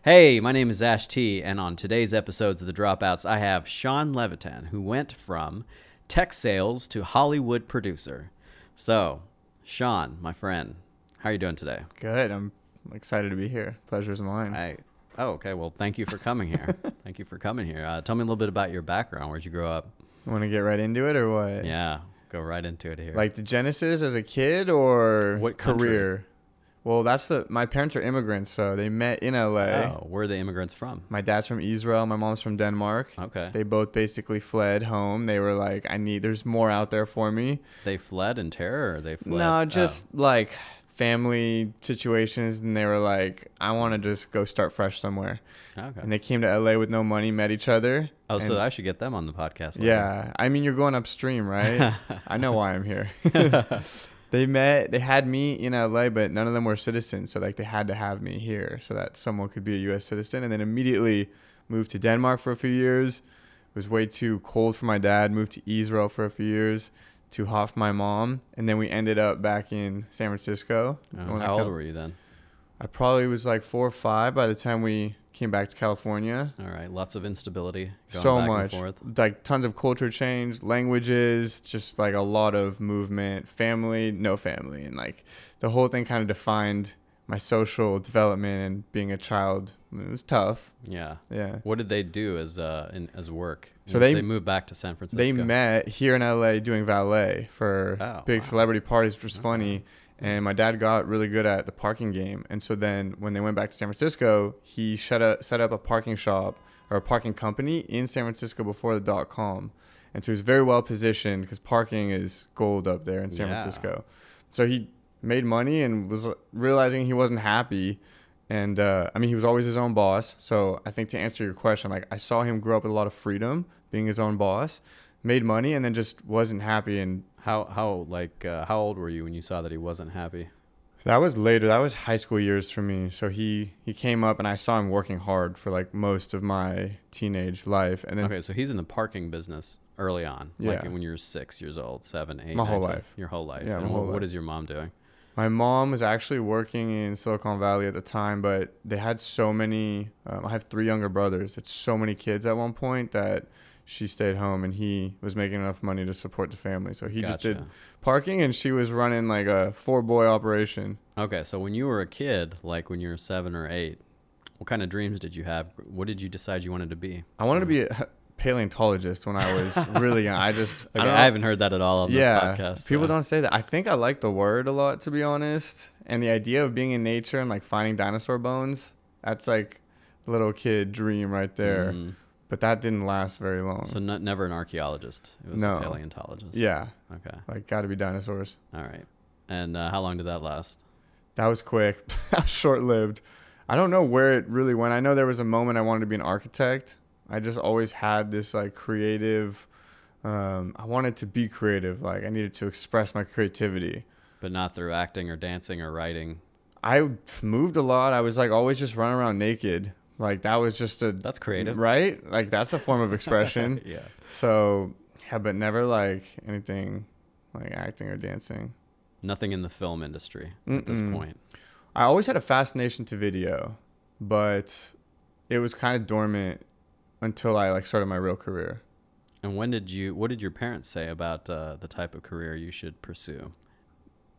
Hey, my name is Ash T, and on today's episodes of the Dropouts, I have Sean Levitan, who went from tech sales to Hollywood producer. So, Sean, my friend, how are you doing today? Good. I'm excited to be here. Pleasure's mine. Okay. Well, thank you for coming here. Thank you for coming here. Tell me a little bit about your background. Where'd you grow up? Want to get right into it or what? Yeah, go right into it here. Like the genesis as a kid or What country? career? Well, my parents are immigrants, so they met in LA. Oh, where are the immigrants from? My dad's from Israel. My mom's from Denmark. Okay. They both basically fled home. They were like, there's more out there for me. They fled in terror, or they fled? No, just like family situations. And they were like, I want to just go start fresh somewhere. Okay. And they came to LA with no money, met each other. Oh, so I should get them on the podcast later. Yeah. I mean, you're going upstream, right? I know why I'm here. They had me in LA, but none of them were citizens. So like they had to have me here so that someone could be a US citizen, and then immediately moved to Denmark for a few years. It was way too cold for my dad. Moved to Israel for a few years, too hot for my mom. And then we ended up back in San Francisco. How old were you then? I probably was like 4 or 5 by the time we came back to California. All right. Lots of instability. So back much. And forth. Like tons of culture change, languages, just like a lot of movement, family, no family. And like the whole thing kind of defined my social development and being a child. It was tough. Yeah. Yeah. What did they do as work? So Once they moved back to San Francisco. They met here in LA doing valet for big celebrity parties, which was funny. And my dad got really good at the parking game. And so then when they went back to San Francisco, he set up a parking shop or a parking company in San Francisco before the .com. And so he was very well positioned because parking is gold up there in San Francisco. So he made money and was realizing he wasn't happy. And he was always his own boss. So I think to answer your question, like I saw him grow up with a lot of freedom, being his own boss, made money, and then just wasn't happy. And how old were you when you saw that he wasn't happy? That was later. That was high school years for me. So he came up and I saw him working hard for like most of my teenage life. And then okay, so he's in the parking business early on, like Yeah. when you're 6 years old, 7, 8, My 9, whole 10, life. Your whole life. Yeah, and my whole what life. is your mom doing? My mom was actually working in Silicon Valley at the time, but they had so many. I have 3 younger brothers. It's so many kids at one point that she stayed home and he was making enough money to support the family. So he just did parking and she was running like a 4-boy operation. Okay, so when you were a kid, like when you were 7 or 8, what kind of dreams did you have? What did you decide you wanted to be? I wanted to be a paleontologist when I was really young. I don't know. I haven't heard that at all on this podcast. People don't say that. I think I like the word a lot, to be honest. And the idea of being in nature and like finding dinosaur bones, that's like a little kid dream right there. Mm. But that didn't last very long. So never an architologist. It was a paleontologist. Yeah. Okay. Like got to be dinosaurs. All right. And how long did that last? That was quick. That was short-lived. I don't know where it really went. I know there was a moment I wanted to be an architect. I just always had this like creative, I wanted to be creative. Like I needed to express my creativity. But not through acting or dancing or writing. I moved a lot. I was like always just running around naked. Like that was just that's creative, right? Like that's a form of expression. Yeah. So yeah, but never like anything like acting or dancing. Nothing in the film industry at this point. I always had a fascination to video, but it was kind of dormant until I like started my real career. And what did your parents say about the type of career you should pursue?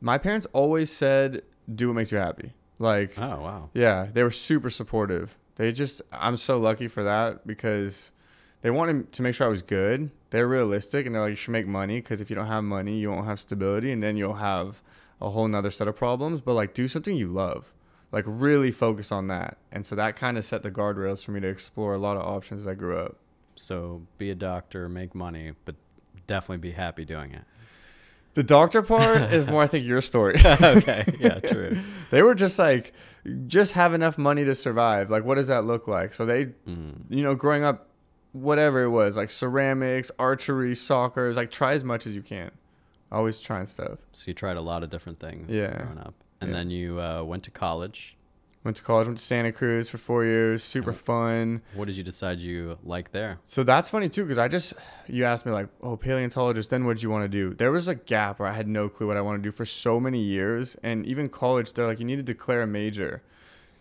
My parents always said, do what makes you happy. Like, oh, wow. Yeah, they were super supportive. I'm so lucky for that because they wanted to make sure I was good. They're realistic and they're like, you should make money because if you don't have money, you won't have stability and then you'll have a whole nother set of problems. But like, do something you love. Like really focus on that. And so that kind of set the guardrails for me to explore a lot of options as I grew up. So be a doctor, make money, but definitely be happy doing it. The doctor part is more, I think, your story. Okay. Yeah, true. They were just like, just have enough money to survive. Like, what does that look like? So they, growing up, whatever it was, like ceramics, archery, soccer, like try as much as you can. Always trying stuff. So you tried a lot of different things growing up. And then you went to college. Went to Santa Cruz for 4 years. Super fun. What did you decide you liked there? So that's funny too, because you asked me like, oh, paleontologist, then what did you want to do? There was a gap where I had no clue what I want to do for so many years. And even college, they're like, you need to declare a major.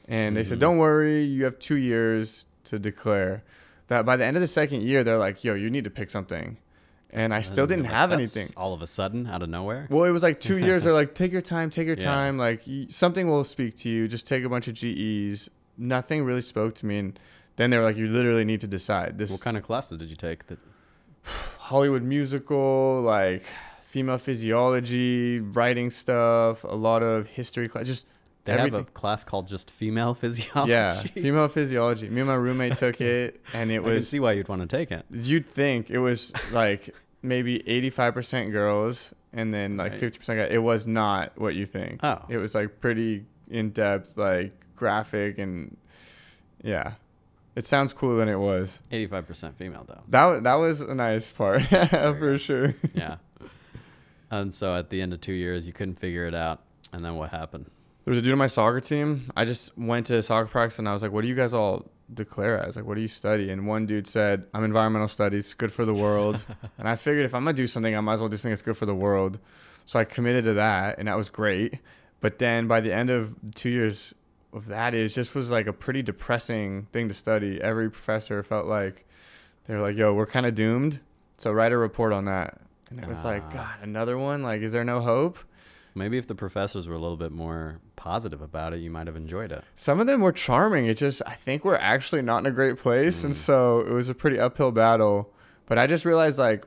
And they said, don't worry, you have 2 years to declare. That by the end of the second year, they're like, yo, you need to pick something. And I still didn't have anything. All of a sudden, out of nowhere? Well, it was like 2 years. They're like, take your time. Like, something will speak to you. Just take a bunch of GEs. Nothing really spoke to me. And then they were like, you literally need to decide. What kind of classes did you take? Hollywood musical, like female physiology, writing stuff, a lot of history class, just They have a class called just female physiology. Yeah, female physiology. Me and my roommate took it, and it was... I can see why you'd want to take it. You'd think it was like maybe 85% girls and then like 50% guys. It was not what you think. Oh. It was like pretty in-depth, like graphic, and yeah. It sounds cooler than it was. 85% female, though. That was a nice part, for sure. Yeah. And so at the end of 2 years, you couldn't figure it out. And then what happened? There was a dude on my soccer team. I just went to soccer practice and I was like, what do you guys all declare as? Like, what do you study? And one dude said, I'm environmental studies, good for the world. And I figured if I'm going to do something, I might as well do something that's good for the world. So I committed to that, and that was great. But then by the end of 2 years of that, it just was like a pretty depressing thing to study. Every professor felt like they were like, yo, we're kind of doomed. So write a report on that. And it was like, God, another one? Like, is there no hope? Maybe if the professors were a little bit more positive about it, you might have enjoyed it. Some of them were charming. It just, I think we're actually not in a great place. And so it was a pretty uphill battle. But I just realized, like,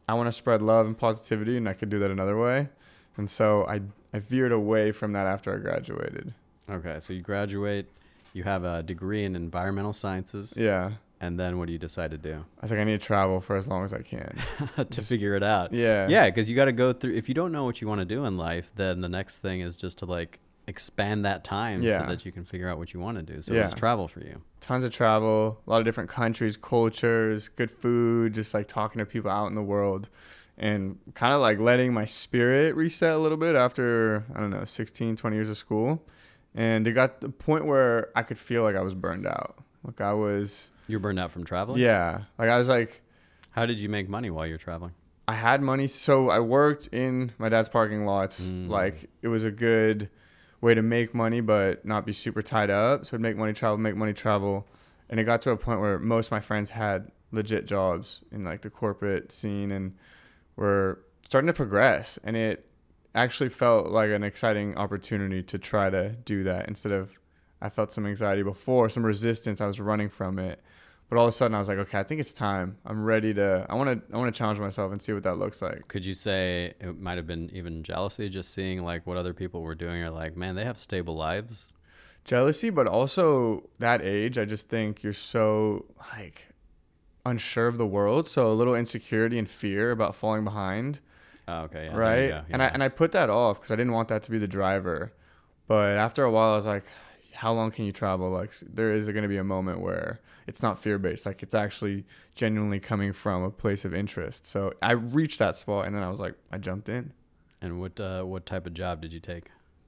I want to spread love and positivity, and I could do that another way. And so I veered away from that after I graduated. Okay, so you graduate, you have a degree in environmental sciences. Yeah. And then what do you decide to do? I was like, I need to travel for as long as I can. To figure it out. Yeah. Yeah, because you got to go through, if you don't know what you want to do in life, then the next thing is just to like expand that time so that you can figure out what you want to do. So it's travel for you. Tons of travel, a lot of different countries, cultures, good food, just like talking to people out in the world, and kind of like letting my spirit reset a little bit after, I don't know, 16, 20 years of school. And it got to the point where I could feel like I was burned out. Like You're burned out from traveling? Yeah. Like I was like... How did you make money while you're traveling? I had money. So I worked in my dad's parking lots. Like it was a good way to make money, but not be super tied up. So I'd make money, travel. And it got to a point where most of my friends had legit jobs in like the corporate scene and were starting to progress. And it actually felt like an exciting opportunity to try to do that instead of... I felt some anxiety before, some resistance. I was running from it. But all of a sudden I was like, okay, I think it's time. I'm ready to, I want to challenge myself and see what that looks like. Could you say it might have been even jealousy, just seeing like what other people were doing? You're like, man, they have stable lives. Jealousy, but also that age, I just think you're so like unsure of the world. So a little insecurity and fear about falling behind. Oh, okay. Yeah, right. Yeah. And I put that off because I didn't want that to be the driver. But after a while I was like, how long can you travel? Like there is going to be a moment where it's not fear-based. Like it's actually genuinely coming from a place of interest. So I reached that spot and then I was like, I jumped in. And what type of job did you take?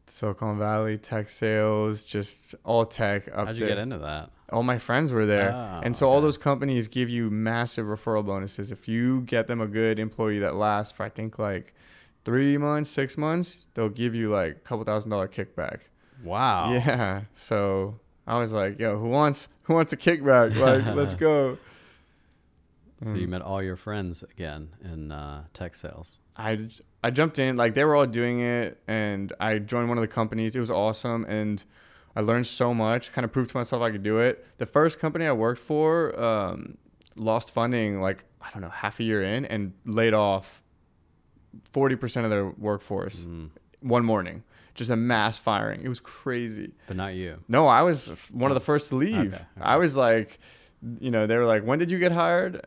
Silicon Valley, tech sales, just all tech up there. How'd you get into that? All my friends were there. And so all those companies give you massive referral bonuses. If you get them a good employee that lasts for, I think like 3 months, 6 months, they'll give you like a couple $1,000 kickback. Wow. Yeah. So I was like, yo, who wants a kickback? Like, let's go. So you met all your friends again in tech sales. I jumped in, like they were all doing it, and I joined one of the companies. It was awesome, and I learned so much, kind of proved to myself I could do it. The first company I worked for lost funding like, I don't know, half a year in and laid off 40% of their workforce one morning. Just a mass firing. It was crazy. But not you. No, I was one of the first to leave. Okay. I was like, they were like, when did you get hired?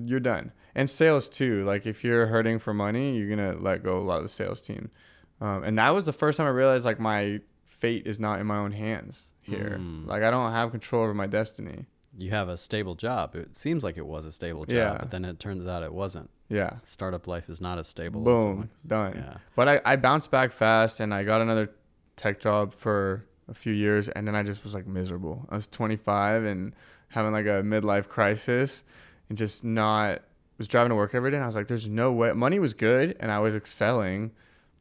You're done. And sales too. Like if you're hurting for money, you're going to let go a lot of the sales team. And that was the first time I realized like my fate is not in my own hands here. Like I don't have control over my destiny. You have a stable job. It seems like it was a stable job, but then it turns out it wasn't. Yeah. Startup life is not as stable. Boom, done. Yeah. But I bounced back fast, and I got another tech job for a few years, and then I just was like miserable. I was 25 and having like a midlife crisis, and just was driving to work every day, and I was like, there's no way. Money was good, and I was excelling,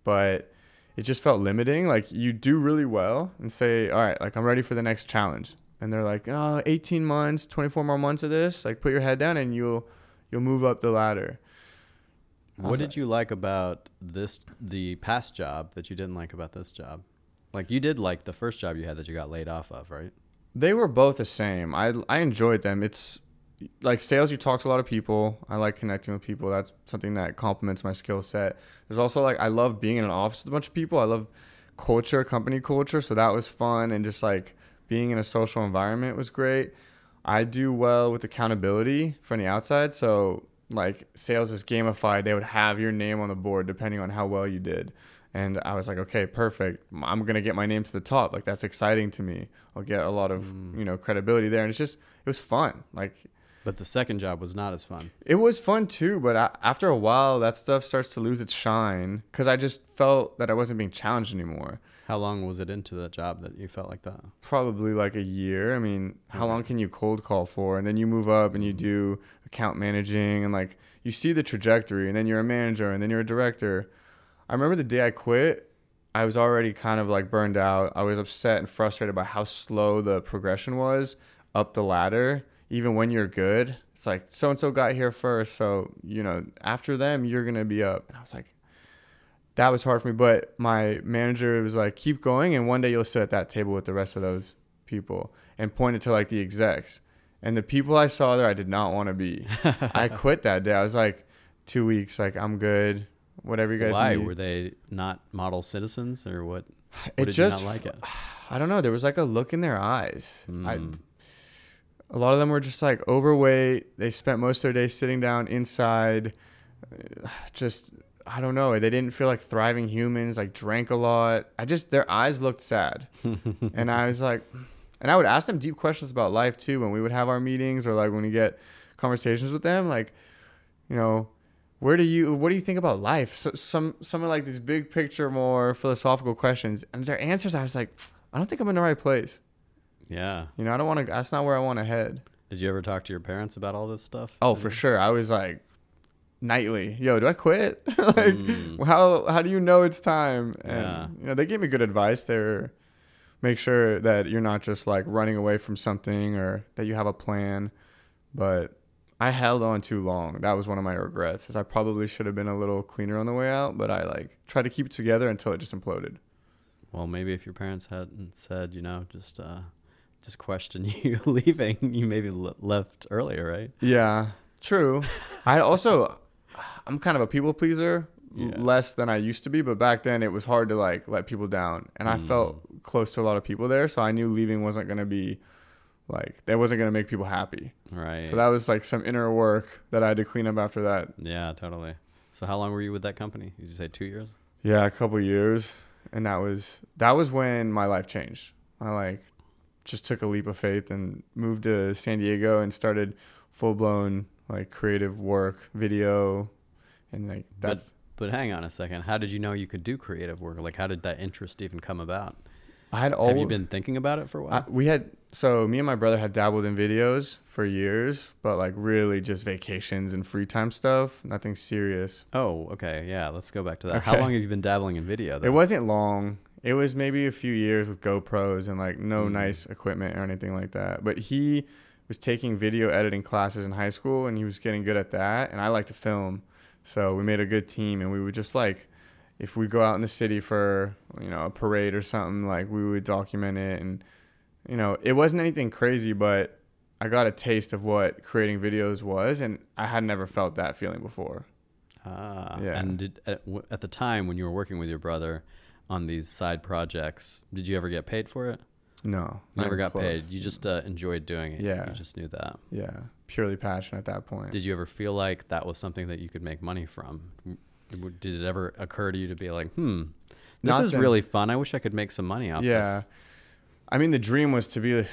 but it just felt limiting. Like you do really well and say, all right, like I'm ready for the next challenge. And they're like, oh, 18 months, 24 more months of this, like put your head down and you'll move up the ladder. What did you like about the past job that you didn't like about this job? Like you did like the first job you had that you got laid off of, right? They were both the same. I enjoyed them. It's like sales, you talk to a lot of people. I like connecting with people. That's something that complements my skill set. There's also like, I love being in an office with a bunch of people. I love culture, company culture. So that was fun. And just like being in a social environment was great. I do well with accountability from the outside. So like sales is gamified. They would have your name on the board depending on how well you did. And I was like, okay, perfect. I'm going to get my name to the top. Like that's exciting to me. I'll get a lot of, credibility there. And it was fun. Like, but the second job was not as fun. It was fun too, but after a while, that stuff starts to lose its shine because I just felt that I wasn't being challenged anymore. How long was it into that job that you felt like that? Probably like a year. I mean, how long can you cold call for? And then you move up and you do account managing and like you see the trajectory and then you're a manager and then you're a director. I remember the day I quit, I was already kind of like burned out. I was upset and frustrated by how slow the progression was up the ladder. Even when you're good, it's like so-and-so got here first. So, after them, you're going to be up. And I was like, that was hard for me. But my manager was like, keep going. And one day you'll sit at that table with the rest of those people, and pointed to like the execs. And the people I saw there, I did not want to be. I quit that day. I was like, 2 weeks, like I'm good. Whatever you guys need. Why? Were they not model citizens or what? Did You not like it? I don't know. There was like a look in their eyes. A lot of them were just like overweight. They spent most of their day sitting down inside. I don't know. They didn't feel like thriving humans, like drank a lot. Their eyes looked sad. And I was like, and I would ask them deep questions about life too when we would have our meetings or like when we get conversations with them, like, what do you think about life? So some of like these big picture, more philosophical questions. And their answers, I was like, I don't think I'm in the right place. Yeah. I don't want to, that's not where I want to head. Did you ever talk to your parents about all this stuff? Oh, for sure. I was like nightly, yo, do I quit? Like, how do you know it's time? And, they gave me good advice. They make sure that you're not just like running away from something or that you have a plan. But I held on too long. That was one of my regrets, is I probably should have been a little cleaner on the way out, but I like tried to keep it together until it just imploded. Well, maybe if your parents hadn't said, just question you leaving, you maybe left earlier, right? Yeah, true. I'm kind of a people pleaser, less than I used to be, but back then it was hard to like let people down, and I felt close to a lot of people there, so I knew leaving wasn't going to be like, that wasn't going to make people happy. Right. So that was like some inner work that I had to clean up after that. Yeah, totally. So how long were you with that company? Did you say 2 years? Yeah, a couple years. And that was when my life changed. I like just took a leap of faith and moved to San Diego and started full-blown like creative work, video, and like that's. But hang on a second. How did you know you could do creative work? Like, how did that interest even come about? Have you been thinking about it for a while? So me and my brother had dabbled in videos for years, but like really just vacations and free time stuff, nothing serious. Oh, okay. Yeah, let's go back to that. Okay. How long have you been dabbling in video, though? It wasn't long. It was maybe a few years with GoPros and like no nice equipment or anything like that. But he was taking video editing classes in high school and he was getting good at that. And I like to film. So we made a good team, and we would just like, if we go out in the city for, a parade or something, like we would document it. And, it wasn't anything crazy, but I got a taste of what creating videos was, and I had never felt that feeling before. Yeah. And at the time when you were working with your brother on these side projects, did you ever get paid for it? No. Never got paid. You just enjoyed doing it. Yeah. You just knew that. Yeah. Purely passion at that point. Did you ever feel like that was something that you could make money from? Did it ever occur to you to be like, this is really fun. I wish I could make some money off this. Yeah. I mean, the dream was to be an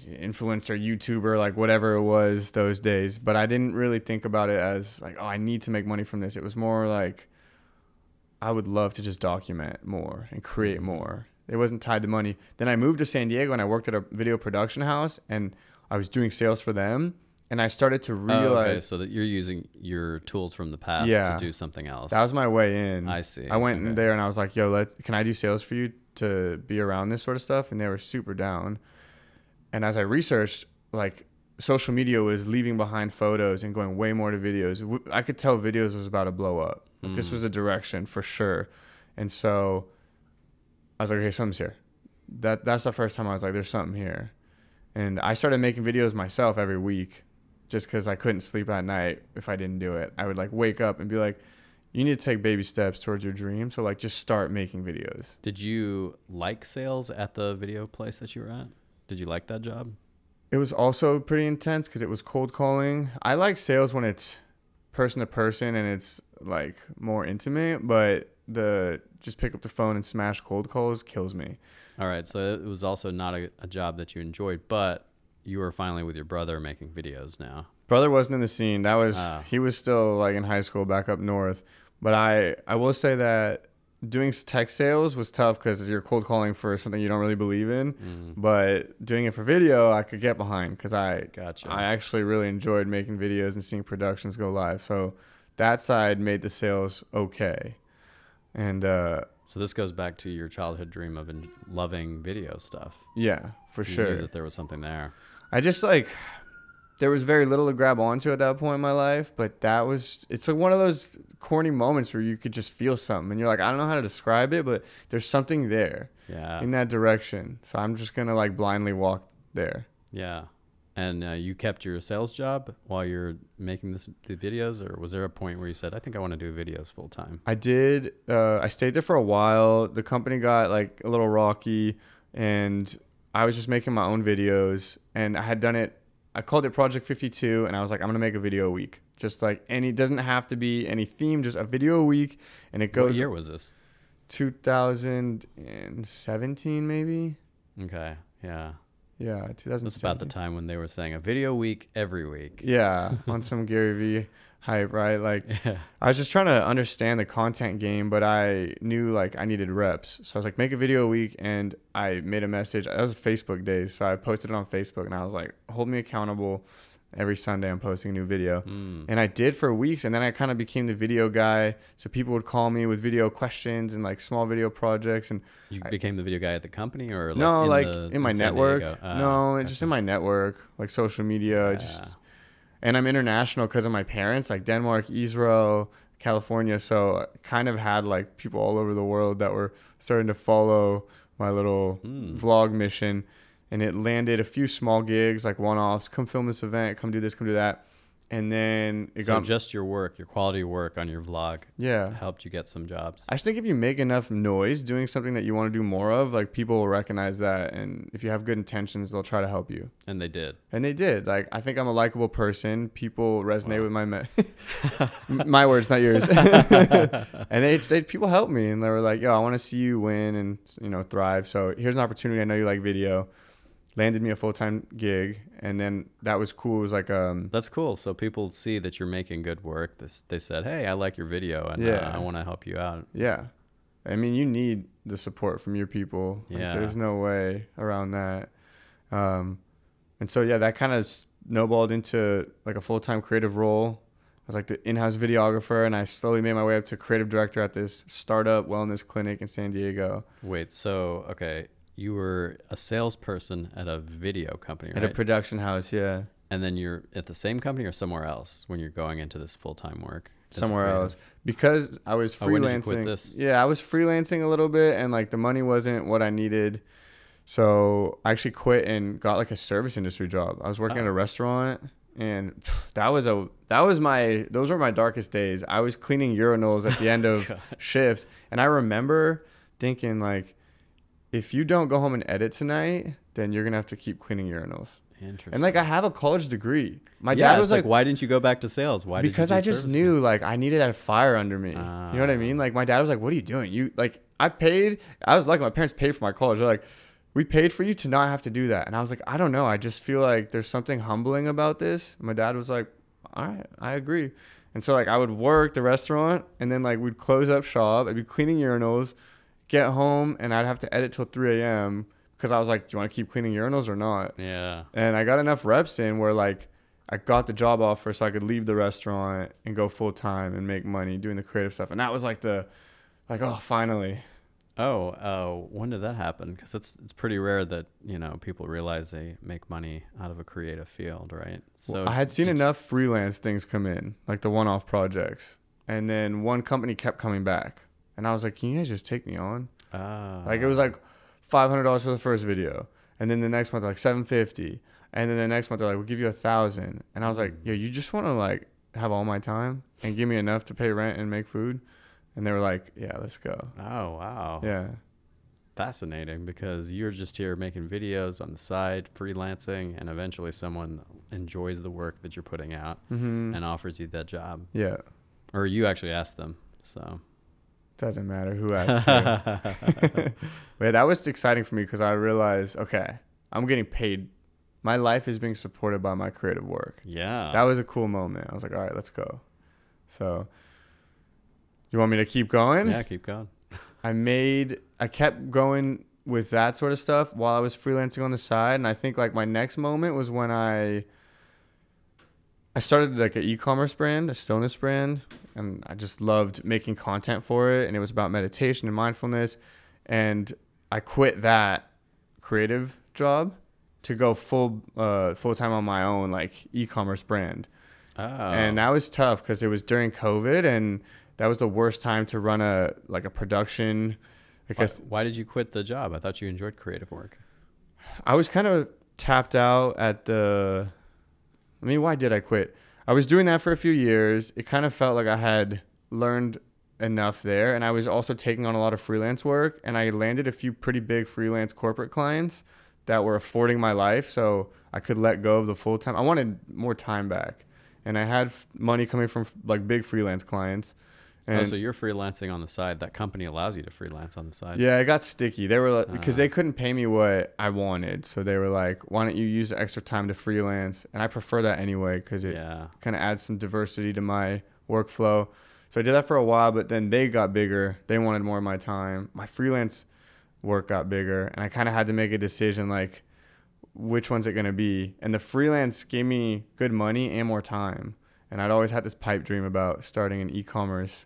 influencer, YouTuber, like whatever it was those days. But I didn't really think about it as like, I need to make money from this. It was more like, I would love to just document more and create more. It wasn't tied to money. Then I moved to San Diego and I worked at a video production house, and I was doing sales for them. And I started to realize. Okay, so that you're using your tools from the past to do something else. That was my way in. I see. I went in there and I was like, yo, can I do sales for you to be around this sort of stuff? And they were super down. And as I researched, like, social media was leaving behind photos and going way more to videos. I could tell videos was about to blow up. Like, this was a direction for sure. And so I was like, okay, something's here. That's the first time I was like, there's something here. And I started making videos myself every week just because I couldn't sleep at night if I didn't do it. I would like wake up and be like, you need to take baby steps towards your dream. So like just start making videos. Did you like sales at the video place that you were at? Did you like that job? It was also pretty intense because it was cold calling. I like sales when it's person to person and it's like more intimate, but the just pick up the phone and smash cold calls kills me. All right. So it was also not a job that you enjoyed, but you were finally with your brother making videos now. Brother wasn't in the scene. He was still like in high school back up north. But I will say that doing tech sales was tough because you're cold calling for something you don't really believe in. But doing it for video, I could get behind because I actually really enjoyed making videos and seeing productions go live. So that side made the sales okay. And so this goes back to your childhood dream of loving video stuff. Yeah, for sure. You knew that there was something there. I just like, there was very little to grab onto at that point in my life, but it's like one of those corny moments where you could just feel something and you're like, I don't know how to describe it, but there's something there in that direction. So I'm just going to like blindly walk there. Yeah. And you kept your sales job while you're making the videos, or was there a point where you said, I think I want to do videos full time? I did. I stayed there for a while. The company got like a little rocky and I was just making my own videos and I had done it. I called it Project 52 and I was like, I'm going to make a video a week. Just like it doesn't have to be any theme, just a video a week. And it goes. What year was this? 2017 maybe. Okay. Yeah. Yeah, 2017. That's about the time when they were saying a video a week every week. Yeah, on some Gary Vee hype, right? Like, I was just trying to understand the content game, but I knew like I needed reps. So I was like, make a video a week, and I made a message. That was Facebook days, so I posted it on Facebook, and I was like, hold me accountable. Every Sunday I'm posting a new video. And I did for weeks, and then I kind of became the video guy. So people would call me with video questions and like small video projects. And you became the video guy at the company, or like in my network? Just in my network, like social media. And I'm international because of my parents, like Denmark, Israel, California. So I kind of had like people all over the world that were starting to follow my little vlog mission. And it landed a few small gigs, like one-offs. Come film this event. Come do this. Come do that. And then just your work, your quality work on your vlog, helped you get some jobs. I just think if you make enough noise doing something that you want to do more of, like people will recognize that. And if you have good intentions, they'll try to help you. And they did. Like, I think I'm a likable person. People resonate with my words, not yours. And people helped me, and they were like, yo, I want to see you win and, thrive. So here's an opportunity. I know you like video. Landed me a full-time gig, and then that was cool. It was like that's cool. So people see that you're making good work. They said, hey, I like your video, and I want to help you out. Yeah, I mean, you need the support from your people. Like, there's no way around that. And so that kind of snowballed into like a full-time creative role. I was like the in-house videographer, and I slowly made my way up to creative director at this startup wellness clinic in San Diego. Wait, so okay. You were a salesperson at a video company, right? At a production house, yeah. And then you're at the same company or somewhere else when you're going into this full-time work? Somewhere else. Because I was freelancing. When did you quit this? Yeah, I was freelancing a little bit, and like the money wasn't what I needed. So I actually quit and got like a service industry job. I was working at a restaurant, and those were my darkest days. I was cleaning urinals at the end of shifts, and I remember thinking like, if you don't go home and edit tonight, then you're going to have to keep cleaning urinals. Interesting. And like, I have a college degree. My dad was like, why didn't you go back to sales? Because I just knew like I needed that fire under me. You know what I mean? Like my dad was like, what are you doing? I was lucky. My parents paid for my college. They're like, we paid for you to not have to do that. And I was like, I don't know. I just feel like there's something humbling about this. And my dad was like, all right, I agree. And so like I would work the restaurant, and then like we'd close up shop. I'd be cleaning urinals, get home, and I'd have to edit till 3 a.m. because I was like, do you want to keep cleaning urinals or not? Yeah. And I got enough reps in where like I got the job offer so I could leave the restaurant and go full time and make money doing the creative stuff. And that was like oh, finally. When did that happen? Because it's pretty rare that, you know, people realize they make money out of a creative field, right? So I had seen enough freelance things come in, like the one-off projects. And then one company kept coming back. And I was like, can you guys just take me on? Like, it was like $500 for the first video. And then the next month, like $750. And then the next month, they're like, we'll give you $1,000. And I was like, yo, you just want to like have all my time and give me enough to pay rent and make food? And they were like, yeah, let's go. Oh, wow. Yeah. Fascinating, because you're just here making videos on the side, freelancing, and eventually someone enjoys the work that you're putting out and offers you that job. Yeah. Or you actually asked them, so. Doesn't matter who asked you. But that was exciting for me because I realized, okay, I'm getting paid. My life is being supported by my creative work. Yeah. That was a cool moment. I was like, all right, let's go. So you want me to keep going? Yeah, keep going. I kept going with that sort of stuff while I was freelancing on the side. And I think like my next moment was when I started like an e-commerce brand, a stillness brand. And I just loved making content for it. And it was about meditation and mindfulness. And I quit that creative job to go full time on my own like e-commerce brand. Oh. And that was tough because it was during COVID, and that was the worst time to run a production. Why did you quit the job? I thought you enjoyed creative work. I was kind of tapped out why did I quit? I was doing that for a few years. It kind of felt like I had learned enough there, and I was also taking on a lot of freelance work, and I landed a few pretty big freelance corporate clients that were affording my life, so I could let go of the full time. I wanted more time back, and I had money coming from like big freelance clients. And so you're freelancing on the side. That company allows you to freelance on the side. Yeah, it got sticky. They were like, because they couldn't pay me what I wanted, so they were like, "Why don't you use the extra time to freelance?" And I prefer that anyway because it kind of adds some diversity to my workflow. So I did that for a while, but then they got bigger. They wanted more of my time. My freelance work got bigger, and I kind of had to make a decision like, which one's it going to be? And the freelance gave me good money and more time. And I'd always had this pipe dream about starting an e-commerce,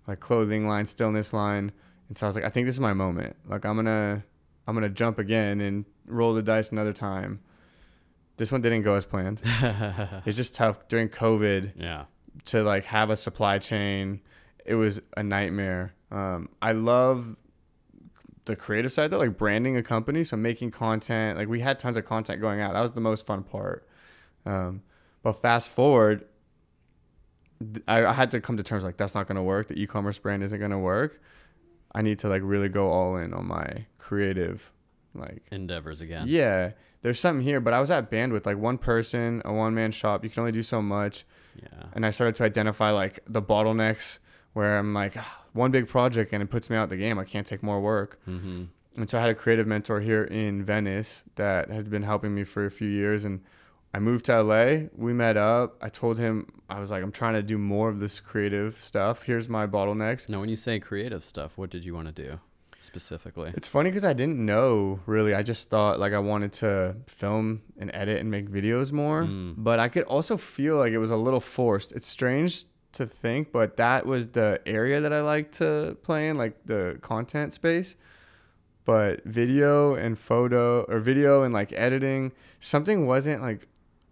like clothing line, stillness line. And so I was like, I think this is my moment. Like I'm gonna jump again and roll the dice another time. This one didn't go as planned. It's just tough during COVID. Yeah. To like have a supply chain. It was a nightmare. I love the creative side though, like branding a company. So making content, like we had tons of content going out. That was the most fun part. But fast forward, I had to come to terms like that's not going to work. The e-commerce brand isn't going to work. I need to like really go all in on my creative like endeavors again. Yeah, there's something here, but I was at bandwidth, like one person, a one-man shop. You can only do so much. Yeah. And I started to identify like the bottlenecks where I'm like, one big project and it puts me out the game. I can't take more work. Mm-hmm. And so I had a creative mentor here in Venice that has been helping me for a few years. And I moved to LA. We met up. I told him, I was like, I'm trying to do more of this creative stuff. Here's my bottlenecks. Now, when you say creative stuff, what did you want to do specifically? It's funny because I didn't know really. I just thought like I wanted to film and edit and make videos more. But I could also feel like it was a little forced. It's strange to think, but that was the area that I like to play in, like the content space. But video and like editing, something wasn't like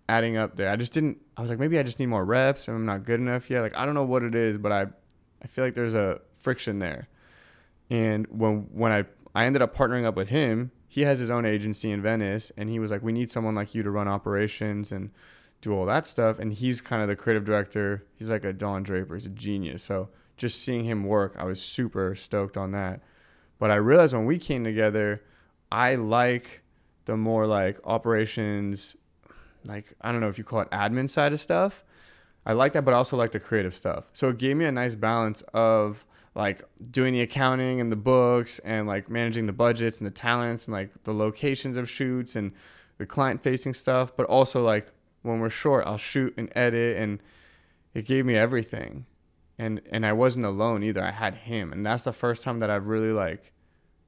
adding up there. I was like, maybe I just need more reps and I'm not good enough yet. Like, I don't know what it is, but I feel like there's a friction there. And when I ended up partnering up with him, he has his own agency in Venice, and he was like, we need someone like you to run operations and do all that stuff. And he's kind of the creative director. He's like a Don Draper. He's a genius. So just seeing him work, I was super stoked on that. But I realized when we came together, I like the more like operations, like, I don't know if you call it admin side of stuff. I like that, but I also like the creative stuff. So it gave me a nice balance of like doing the accounting and the books and like managing the budgets and the talents and like the locations of shoots and the client facing stuff. But also like when we're short, I'll shoot and edit, and it gave me everything. And I wasn't alone either. I had him. And that's the first time that I've really like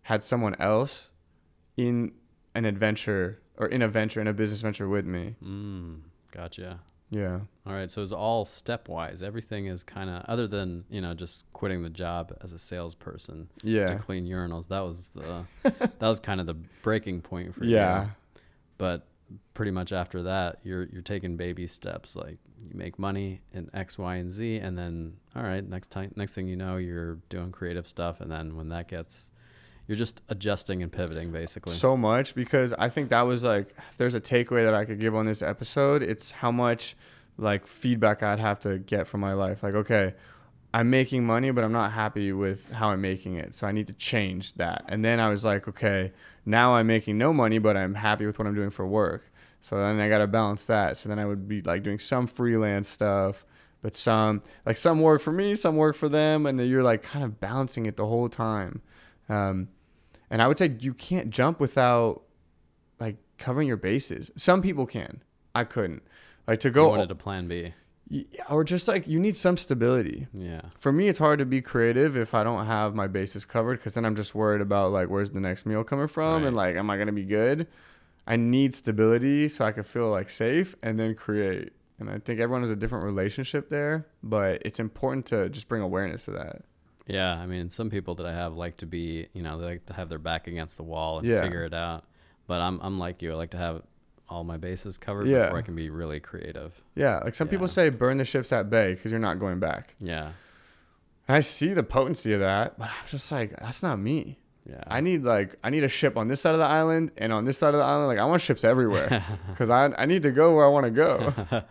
had someone else in a business venture with me. Gotcha. Yeah. All right. So it's all stepwise. Everything is kind of, other than, just quitting the job as a salesperson to clean urinals. That was that was kind of the breaking point for you. But pretty much after that, you're taking baby steps. Like you make money in X, Y, and Z, and then all right, next thing you know, you're doing creative stuff, and then when that gets, you're just adjusting and pivoting basically. So much, because I think that was like, if there's a takeaway that I could give on this episode, it's how much like feedback I'd have to get from my life. Like, okay, I'm making money, but I'm not happy with how I'm making it. So I need to change that. And then I was like, okay, now I'm making no money, but I'm happy with what I'm doing for work. So then I got to balance that. So then I would be like doing some freelance stuff, but some work for me, some work for them. And then you're like kind of balancing it the whole time. And I would say you can't jump without like covering your bases. Some people can. I couldn't. Like to go. You wanted a plan B. Or just like you need some stability. Yeah. For me, it's hard to be creative if I don't have my bases covered, because then I'm just worried about like where's the next meal coming from, and like am I gonna be good? I need stability so I can feel like safe and then create. And I think everyone has a different relationship there, but it's important to just bring awareness to that. Yeah, I mean, some people that I have like to be, they like to have their back against the wall and figure it out. But I'm like you. I like to have all my bases covered before I can be really creative. Yeah, like some people say burn the ships at bay because you're not going back. Yeah. I see the potency of that, but I'm just like, that's not me. Yeah. I need a ship on this side of the island and on this side of the island. Like I want ships everywhere because I need to go where I want to go.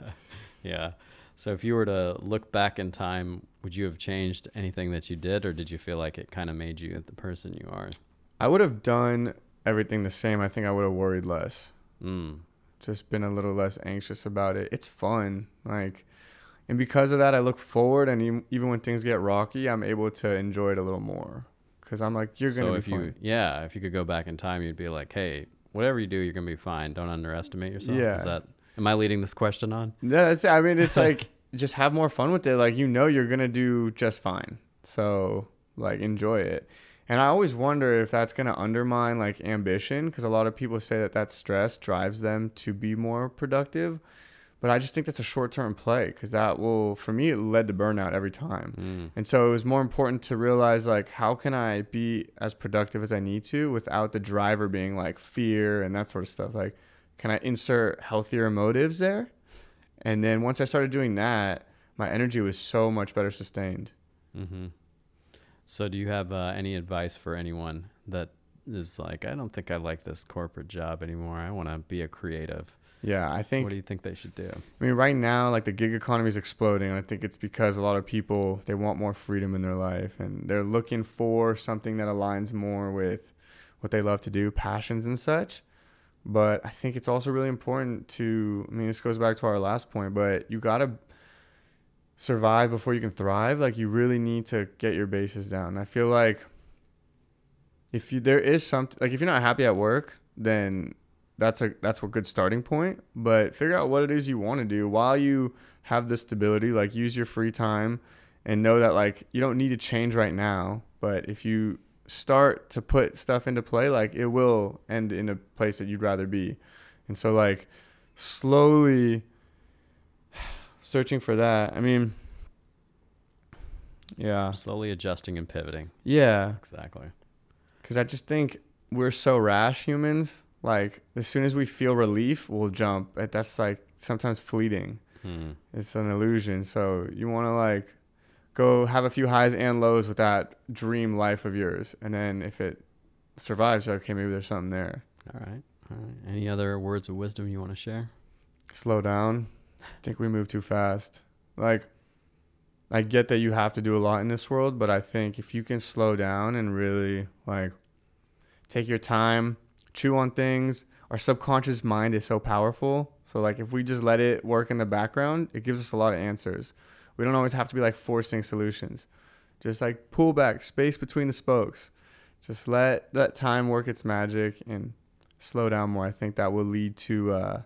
Yeah. So if you were to look back in time, would you have changed anything that you did, or did you feel like it kind of made you the person you are? I would have done everything the same. I think I would have worried less. Just been a little less anxious about it. It's fun. And because of that, I look forward, and even when things get rocky, I'm able to enjoy it a little more. Because I'm like, you're going to be fine. If you could go back in time, you'd be like, hey, whatever you do, you're going to be fine. Don't underestimate yourself. Yeah. Am I leading this question on? Yeah, it's like, just have more fun with it. Like, you're going to do just fine. So, like, enjoy it. And I always wonder if that's going to undermine, like, ambition. Because a lot of people say that stress drives them to be more productive. But I just think that's a short-term play, because for me, it led to burnout every time. And so it was more important to realize, like, how can I be as productive as I need to without the driver being, like, fear and that sort of stuff. Like, can I insert healthier motives there? And then once I started doing that, my energy was so much better sustained. Mm-hmm. So do you have any advice for anyone that is like, I don't think I like this corporate job anymore. I want to be a creative. Yeah, I think. What do you think they should do? I mean, right now, like, the gig economy is exploding. And I think it's because a lot of people, they want more freedom in their life. And they're looking for something that aligns more with what they love to do, passions and such. But I think it's also really important this goes back to our last point, but you got to survive before you can thrive. Like, you really need to get your bases down. And I feel like if you're not happy at work, then that's a good starting point. But figure out what it is you want to do while you have the stability. Like, use your free time and know that, like, you don't need to change right now. But if you start to put stuff into play, like, it will end in a place that you'd rather be. And so, like, slowly searching for that. I mean, yeah. Slowly adjusting and pivoting. Yeah. Exactly. Because I just think we're so rash, humans. Like, as soon as we feel relief, we'll jump. That's, like, sometimes fleeting. It's an illusion. So you want to, like, go have a few highs and lows with that dream life of yours. And then if it survives, okay, maybe there's something there. All right. Any other words of wisdom you want to share? Slow down. I think we move too fast. Like, I get that you have to do a lot in this world, but I think if you can slow down and really, like, take your time, chew on things. Our subconscious mind is so powerful. So, like, if we just let it work in the background, it gives us a lot of answers. We don't always have to be, like, forcing solutions. Just, like, pull back, space between the spokes. Just let time work its magic and slow down more. I think that will lead to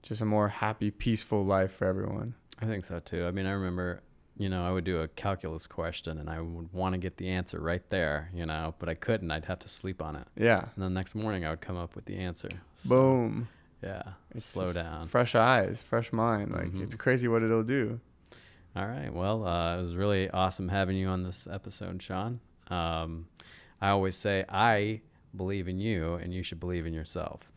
just a more happy, peaceful life for everyone. I think so, too. I mean, I remember, I would do a calculus question, and I would want to get the answer right there, but I couldn't. I'd have to sleep on it. Yeah. And the next morning, I would come up with the answer. Boom. Yeah. It's Slow down. Fresh eyes, fresh mind. Like it's crazy what it'll do. All right. Well, it was really awesome having you on this episode, Sean. I always say I believe in you and you should believe in yourself.